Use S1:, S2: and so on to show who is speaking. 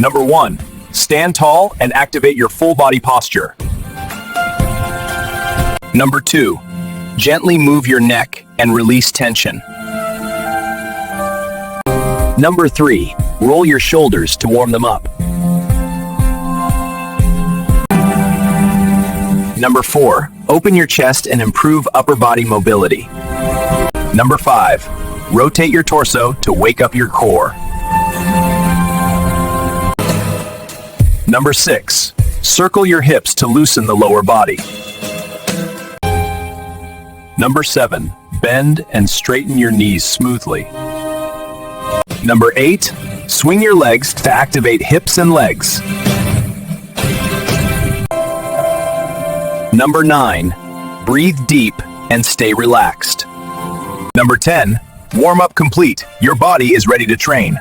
S1: Number 1. Stand tall and activate your full body posture. Number 2. Gently move your neck and release tension. Number 3. Roll your shoulders to warm them up. Number 4. Open your chest and improve upper body mobility. Number 5. Rotate your torso to wake up your core. Number 6. Circle your hips to loosen the lower body. Number 7. Bend and straighten your knees smoothly. Number 8. Swing your legs to activate hips and legs. Number 9. Breathe deep and stay relaxed. Number 10. Warm up complete. Your body is ready to train.